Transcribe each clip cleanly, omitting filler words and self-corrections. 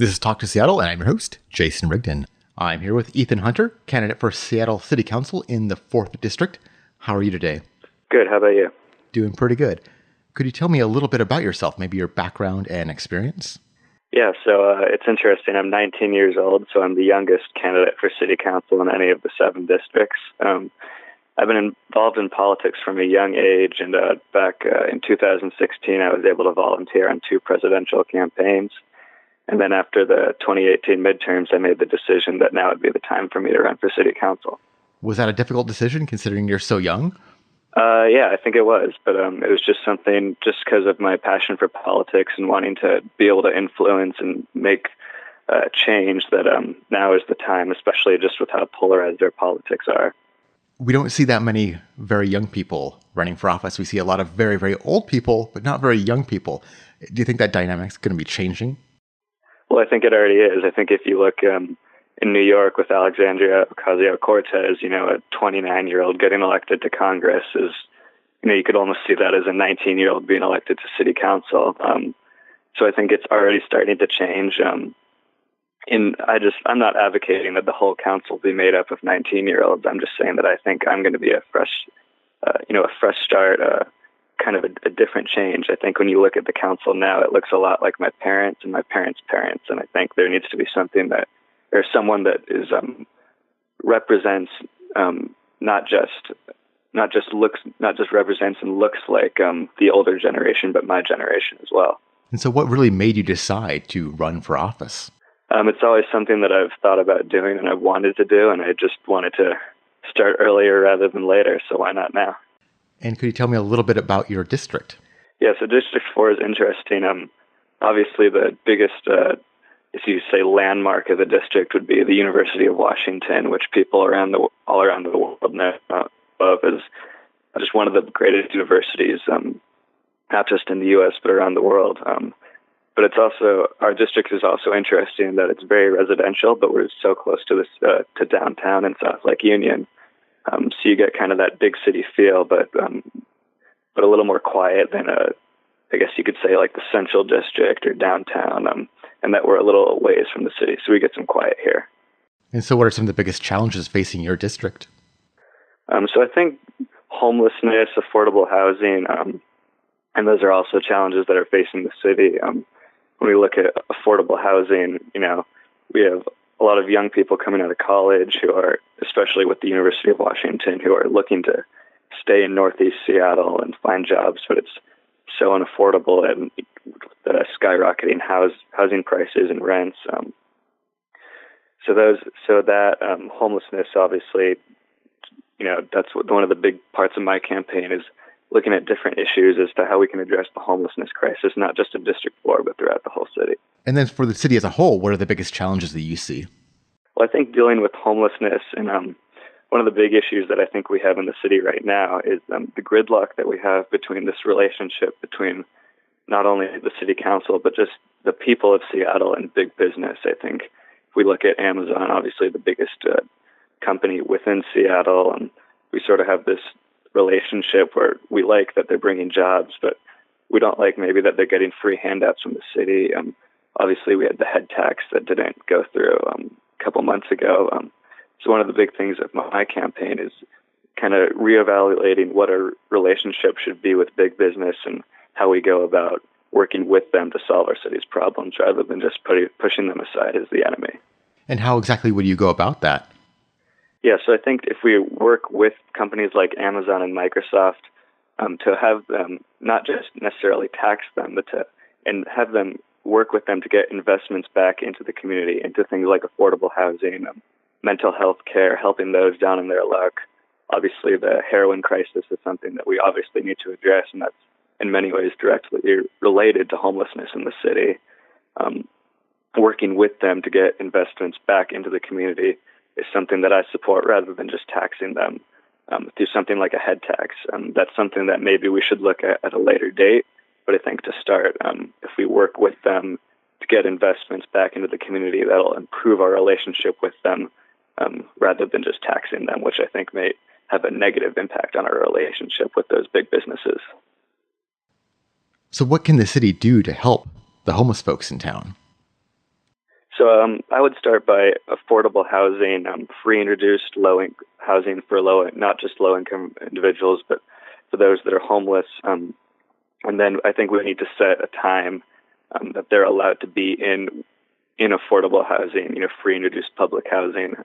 This is Talk to Seattle, and I'm your host, Jason Rigden. I'm here with Ethan Hunter, candidate for Seattle City Council in the 4th District. How are you today? Good. How about you? Doing pretty good. Could you tell me a little bit about yourself, maybe your background and experience? Yeah, so it's interesting. I'm 19 years old, so I'm the youngest candidate for City Council in any of the 7 districts. I've been involved in politics from a young age, and back in 2016, I was able to volunteer on 2 presidential campaigns. And then after the 2018 midterms, I made the decision that now would be the time for me to run for City Council. Was that a difficult decision, considering you're so young? Yeah, I think it was, but it was just something, just because of my passion for politics and wanting to be able to influence and make change, that now is the time, especially just with how polarized our politics are. We don't see that many very young people running for office. We see a lot of very, very old people, but not very young people. Do you think that dynamic's going to be changing? Well, I think it already is. I think if you look in New York with Alexandria Ocasio-Cortez, a 29-year-old getting elected to Congress is, you could almost see that as a 19-year-old being elected to City Council. So I think it's already starting to change. I'm not advocating that the whole council be made up of 19-year-olds. I'm just saying that I think I'm going to be a fresh start, kind of a different change. I think when you look at the council now, it looks a lot like my parents and my parents' parents, and I think there needs to be someone that is represents not just represents and looks like the older generation, but my generation as well. And so, what really made you decide to run for office? It's always something that I've thought about doing and I've wanted to do, and I just wanted to start earlier rather than later. So why not now? And could you tell me a little bit about your district? Yeah, so District 4 is interesting. Obviously, the biggest, if you say landmark of the district, would be the University of Washington, which people all around the world know of as just one of the greatest universities, not just in the U.S., but around the world. But it's also, our district is also interesting in that it's very residential, but we're so close to to downtown and South Lake Union. So you get kind of that big city feel, but a little more quiet than I guess you could say like the Central District or downtown, and that we're a little ways from the city, so we get some quiet here. And so what are some of the biggest challenges facing your district? So I think homelessness, affordable housing, and those are also challenges that are facing the city. When we look at affordable housing, we have a lot of young people coming out of college who are, especially with the University of Washington, who are looking to stay in Northeast Seattle and find jobs, but it's so unaffordable and the skyrocketing housing prices and rents. Homelessness, obviously, that's one of the big parts of my campaign is looking at different issues as to how we can address the homelessness crisis, not just in District 4, but throughout the whole city. And then for the city as a whole, what are the biggest challenges that you see? Well, I think dealing with homelessness and one of the big issues that I think we have in the city right now is the gridlock that we have between this relationship between not only the city council, but just the people of Seattle and big business. I think if we look at Amazon, obviously the biggest company within Seattle, and we sort of have this relationship where we like that they're bringing jobs, but we don't like maybe that they're getting free handouts from the city. Obviously, we had the head tax that didn't go through a couple months ago. So one of the big things of my campaign is kind of reevaluating what our relationship should be with big business and how we go about working with them to solve our city's problems rather than just pushing them aside as the enemy. And how exactly would you go about that? Yeah, so I think if we work with companies like Amazon and Microsoft to have them not just necessarily tax them, but and have them work with them to get investments back into the community, into things like affordable housing, mental health care, helping those down in their luck. Obviously, the heroin crisis is something that we obviously need to address, and that's in many ways directly related to homelessness in the city. Working with them to get investments back into the community is something that I support rather than just taxing them through something like a head tax. That's something that maybe we should look at a later date, but I think to start, if we work with them to get investments back into the community, that'll improve our relationship with them rather than just taxing them, which I think may have a negative impact on our relationship with those big businesses. So what can the city do to help the homeless folks in town? I would start by affordable housing, free and reduced housing for not just low income individuals, but for those that are homeless. And then I think we need to set a time that they're allowed to be in affordable housing, free and reduced public housing.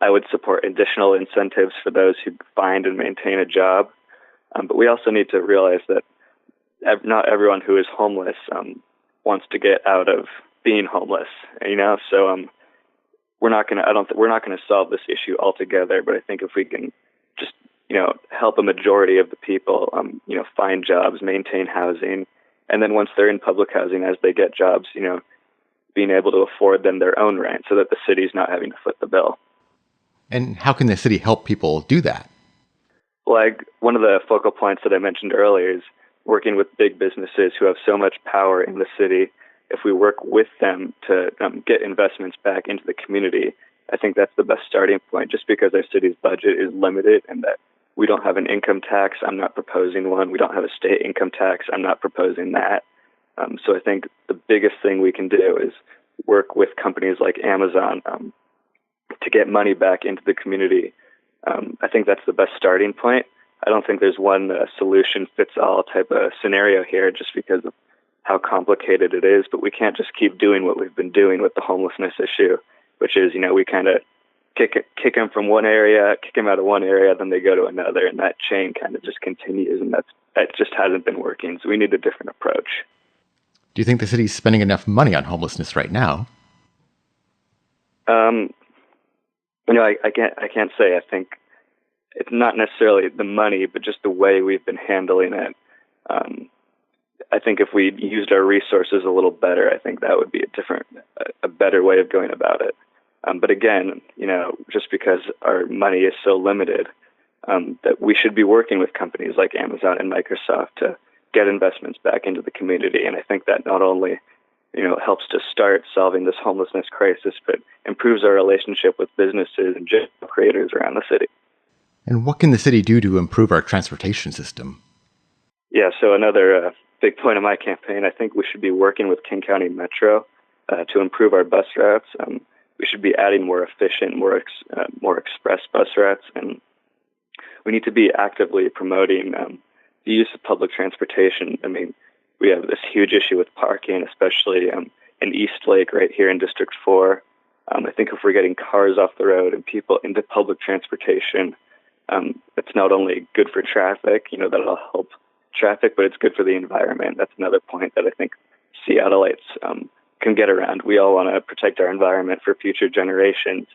I would support additional incentives for those who find and maintain a job. But we also need to realize that not everyone who is homeless wants to get out of being homeless. So we're not going to solve this issue altogether. But I think if we can just help a majority of the people find jobs, maintain housing, and then once they're in public housing, as they get jobs, being able to afford them their own rent, so that the city's not having to foot the bill. And how can the city help people do that? Like one of the focal points that I mentioned earlier is working with big businesses who have so much power in the city. If we work with them to get investments back into the community, I think that's the best starting point. Just because our city's budget is limited and that we don't have an income tax, I'm not proposing one. We don't have a state income tax, I'm not proposing that. So I think the biggest thing we can do is work with companies like Amazon to get money back into the community. I think that's the best starting point. I don't think there's one solution fits all type of scenario here just because of how complicated it is, but we can't just keep doing what we've been doing with the homelessness issue, which is, we kind of kick them from one area, kick them out of one area, then they go to another, and that chain kind of just continues, and that just hasn't been working, so we need a different approach. Do you think the city's spending enough money on homelessness right now? I can't say. I think it's not necessarily the money, but just the way we've been handling it. I think if we used our resources a little better, I think that would be a better way of going about it. But again, just because our money is so limited, that we should be working with companies like Amazon and Microsoft to get investments back into the community. And I think that not only helps to start solving this homelessness crisis, but improves our relationship with businesses and job creators around the city. And what can the city do to improve our transportation system? Yeah, so another big point of my campaign, I think we should be working with King County Metro to improve our bus routes. We should be adding more efficient, more express bus routes, and we need to be actively promoting the use of public transportation. I mean, we have this huge issue with parking, especially in Eastlake right here in District 4. I think if we're getting cars off the road and people into public transportation, it's not only good for traffic, that'll help traffic, but it's good for the environment. That's another point that I think Seattleites can get around. We all want to protect our environment for future generations.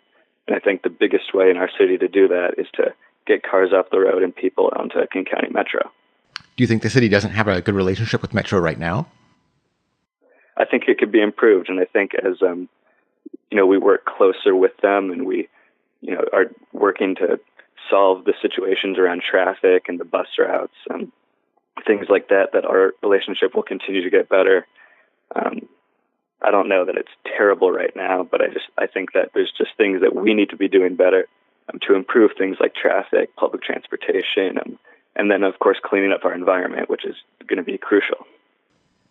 And I think the biggest way in our city to do that is to get cars off the road and people onto King County Metro. Do you think the city doesn't have a good relationship with Metro right now? I think it could be improved. And I think as, we work closer with them and we, are working to solve the situations around traffic and the bus routes, things like that our relationship will continue to get better. I don't know that it's terrible right now, but I think that there's just things that we need to be doing better to improve things like traffic, public transportation, and then, of course, cleaning up our environment, which is going to be crucial.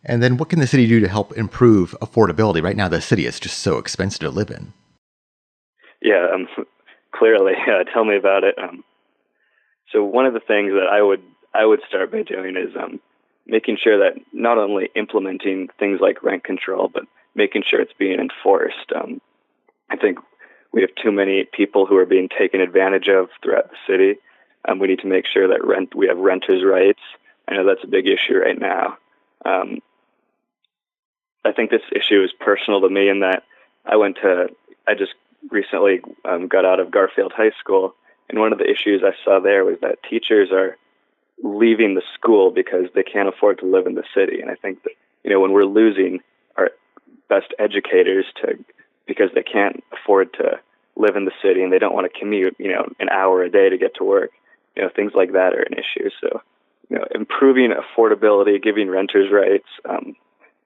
And then what can the city do to help improve affordability? Right now, the city is just so expensive to live in. Yeah, clearly. Tell me about it. So one of the things that I would start by doing is making sure that not only implementing things like rent control, but making sure it's being enforced. I think we have too many people who are being taken advantage of throughout the city. We need to make sure that we have renters' rights. I know that's a big issue right now. I think this issue is personal to me in that I just recently got out of Garfield High School, and one of the issues I saw there was that teachers are leaving the school because they can't afford to live in the city. And I think that, when we're losing our best educators because they can't afford to live in the city and they don't want to commute, an hour a day to get to work, things like that are an issue. So, improving affordability, giving renters rights,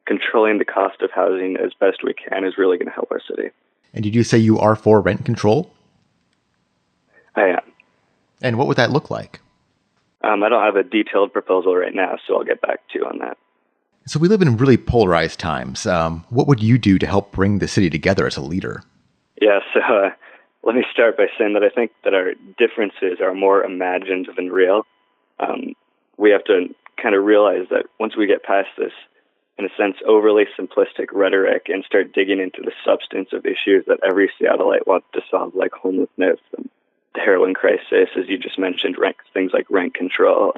controlling the cost of housing as best we can is really going to help our city. And did you say you are for rent control? I am. And what would that look like? I don't have a detailed proposal right now, so I'll get back to you on that. So we live in really polarized times. What would you do to help bring the city together as a leader? Yeah, so let me start by saying that I think that our differences are more imagined than real. We have to kind of realize that once we get past this, in a sense, overly simplistic rhetoric and start digging into the substance of issues that every Seattleite wants to solve, like homelessness and the heroin crisis, as you just mentioned, things like rent control.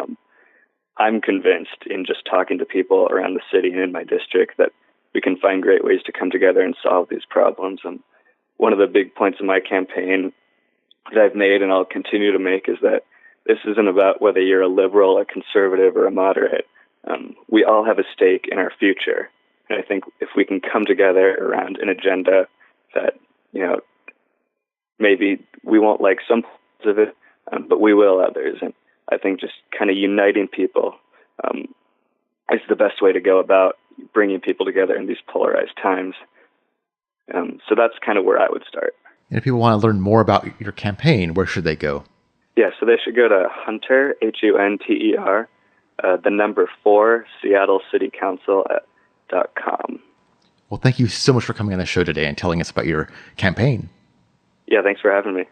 I'm convinced in just talking to people around the city and in my district that we can find great ways to come together and solve these problems. One of the big points of my campaign that I've made and I'll continue to make is that this isn't about whether you're a liberal, a conservative, or a moderate. We all have a stake in our future. And I think if we can come together around an agenda that, maybe we won't like some parts of it, but we will others. And I think just kind of uniting people is the best way to go about bringing people together in these polarized times. So that's kind of where I would start. And if people want to learn more about your campaign, where should they go? Yeah, so they should go to Hunter, Hunter, the number 4, SeattleCityCouncil.com. Well, thank you so much for coming on the show today and telling us about your campaign. Yeah, thanks for having me.